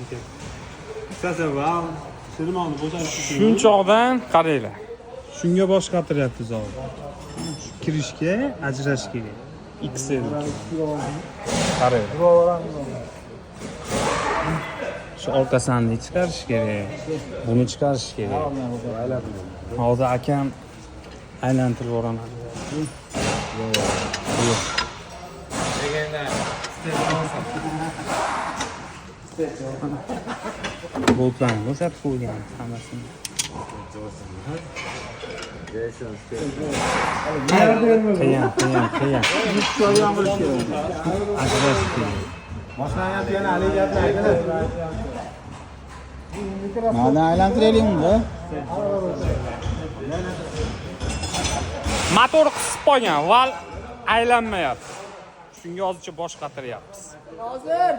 ekan. Qisqasi va shirmoni bo'shatish uchun Shunchoqdan qaranglar. shunga bosh qatiryapti zor. Kirishga, ajrashga. XL. Qarang. Shu orqa sandiqni chiqarish kerak. Buni chiqarish kerak. Hozir akam aylantirib yuboraman. Boltlarni bo'shatib qo'ygan hammasini. Qiyin. Ajrash kerak. Mana aylantiraylikmi? Motor qisib qo'ygan, val aylanmayapti. Shunga hozircha bosh qatiryapmiz. Hozir